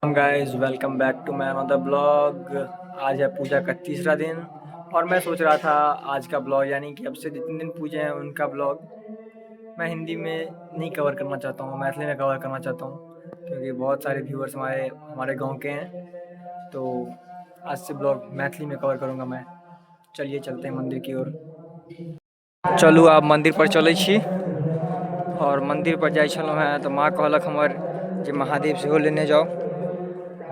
Guys welcome back to my another blog. आज है पूजा का तीसरा दिन और मैं सोच रहा था आज का ब्लॉग यानी कि अब से जितने दिन पूजे हैं उनका ब्लॉग मैं हिंदी में नहीं कवर करना चाहता हूँ, मैथिली में कवर करना चाहता हूँ क्योंकि बहुत सारे व्यूअर्स हमारे हमारे गांव के हैं। तो आज से ब्लॉग मैथिली में कवर करूँगा मैं। चलिए चलते हैं मंदिर की ओर। चलू आप मंदिर पर चलै छी और मंदिर पर जाइ छलहुँ हैं तो माँ कहलक हमर जे महादेव सेहो लेने जाओ,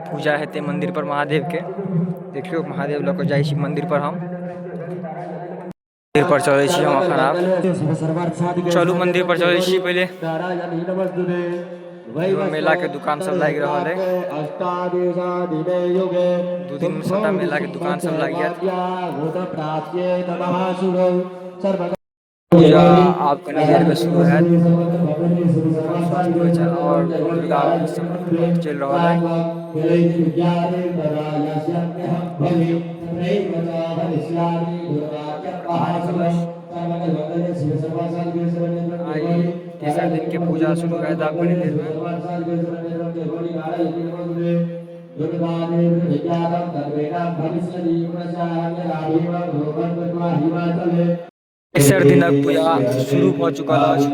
पूजा हेतै मंदिर पर महादेव के। देखियो महादेव लऽ कऽ जाइ छी मंदिर पर। हम मंदिर पर चलै छी हम अखन आब। चलू मंदिर पर चलै छी पहिले। मेला के दुकान सब लागि रहल है। 2 दिन में सबटा मेला के दुकान सब लागि जायत। पूजा आप कनी देर में शुरू हैत और दुर्गा चल रहा है। तीसरे दिन के पूजा शुरू है आप कनी देर में। तीसर दिन पूजा शुरू हो चुकल अछि।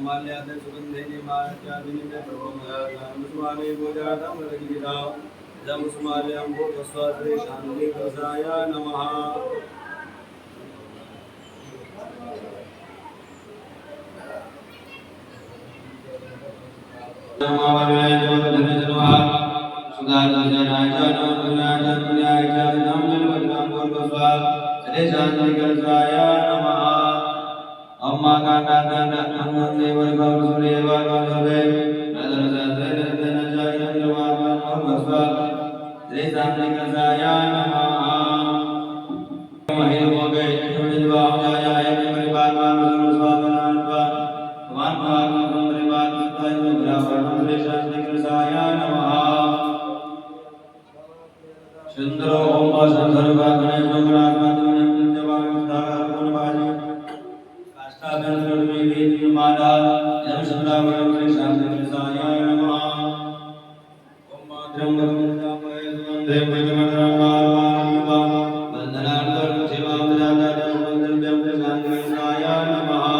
माल्यादे सुगंधेनि मार्यादिनि प्रभुमयामुस्माने पूजातं रजिता जमुस्माल्यं भूतस्वात्रे शान्ति कलशाय नमः नमः Sundaro Om Sundaro Bhagwane Sundara Bhagwane Sundara Bhagwane Kasta Sundaro Bhagwane Mada Yam Sundara Bhagwane Shandara Saya Namaha Om Madram Bhagwane Sundare Bhagwane Mada Vandana Sundara Shiva Bhagwane Sundare Bhagwane Saya Namaha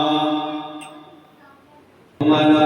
Om Mada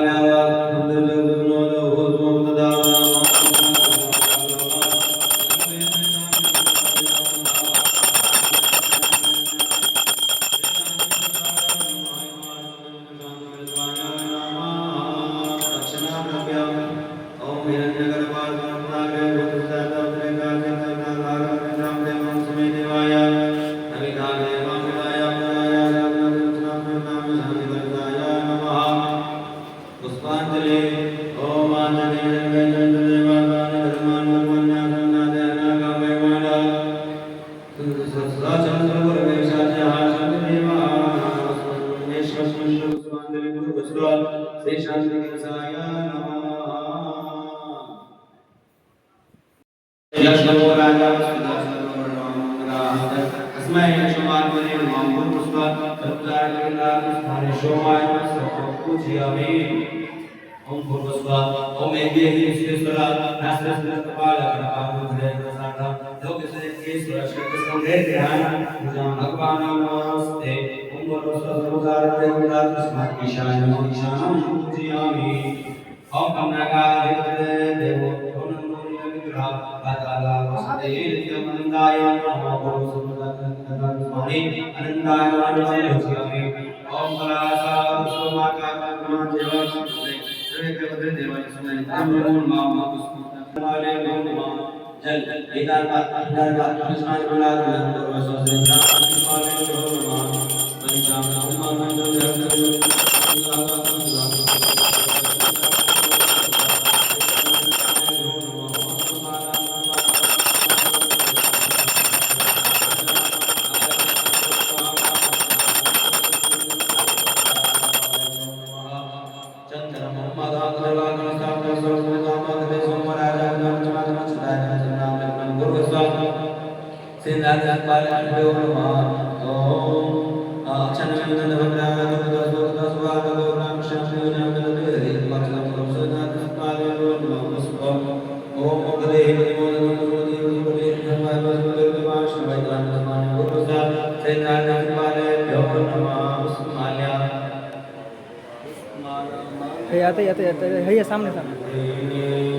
आते है सामने सामने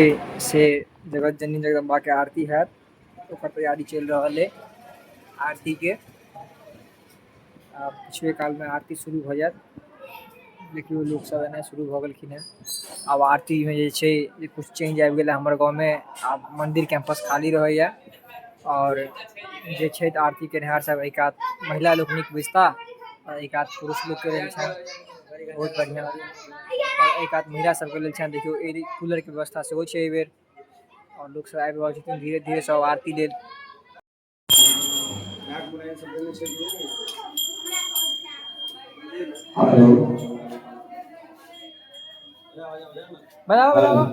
से जगत जननी जगदम्बा के आरती है ओकर तैयारी चल रहा है आरती के पिछले काल में आरती शुरू हो जात देखियो लोग सब एना शुरू हो गलखिन है। अब आरती में जे छै जे कुछ चेंज आबि गेल हमर गांव में अब मंदिर कैंपस खाली रहैया और जे छै त आरती केनिहार सब एक आध महिला लोकनिक बुझता और एक आध पुरुष लोग के रहल छन बहुत बढ़िया और एक आध महिला सब के लेल छन देखियो ए कूलर के व्यवस्था सेहो छै ए बेर और लोग सब आबि रहल छथिन धीरे धीरे सब आरती लेल। हेलो बनाओ बनाओ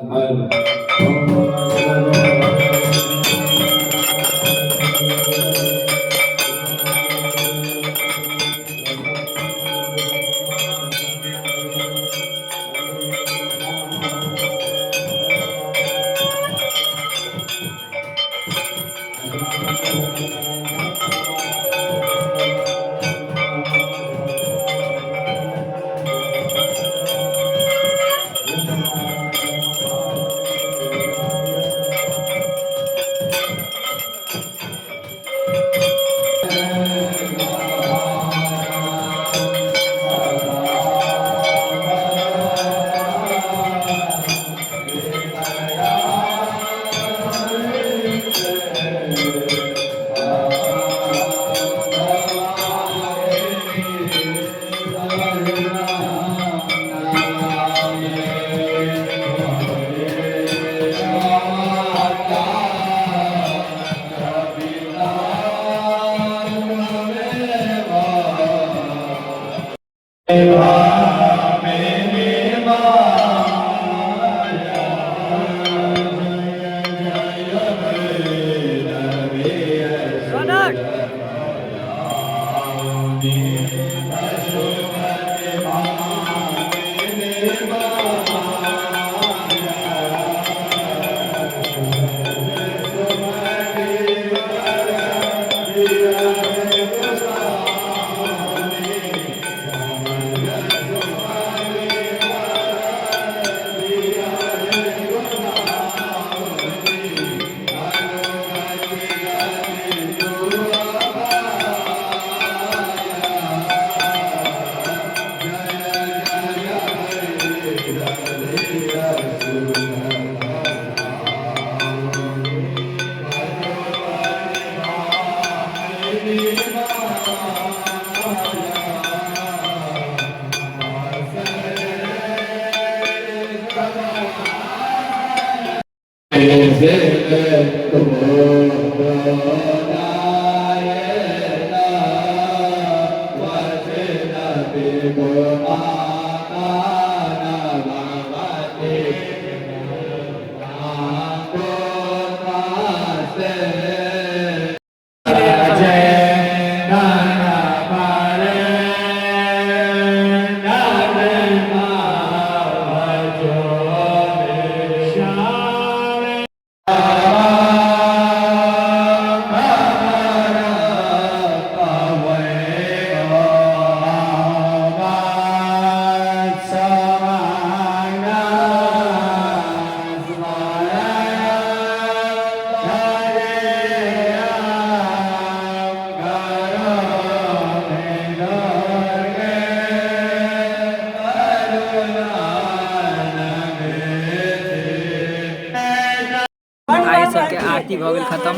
सबके आरती भ गेल खत्म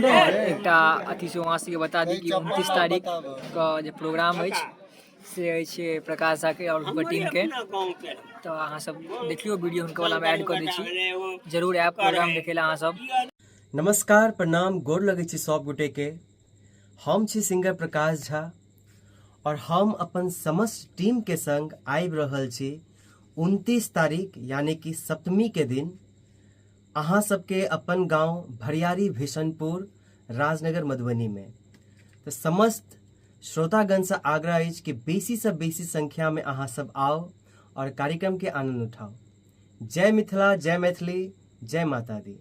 एक अथी से वहाँ से बता दी कि 29 तारीख का जो प्रोग्राम है से है प्रकाश झा के और हुनकर टीम के तो अहाँ सब देखियो वीडियो हुनकर वाला में ऐड कर दै छी जरूर ऐप प्रोग्राम देखेला अहाँ सब। नमस्कार प्रणाम गोर लगे छी सब गोटे के हम छी सिंगर प्रकाश झा और हम अपन समस्त टीम के संग आबि रहल छी 29 तारीख यानी कि सप्तमी के दिन अहाँ सबके अपन गांव भरियारी भीषणपुर राजनगर मधुबनी में तो समस्त श्रोतागण से आग्रह अछि कि बेसी से बेसी संख्या में अहाँ सब आओ और कार्यक्रम के आनंद उठाओ। जय मिथिला, जय मैथिली, जय माता दी।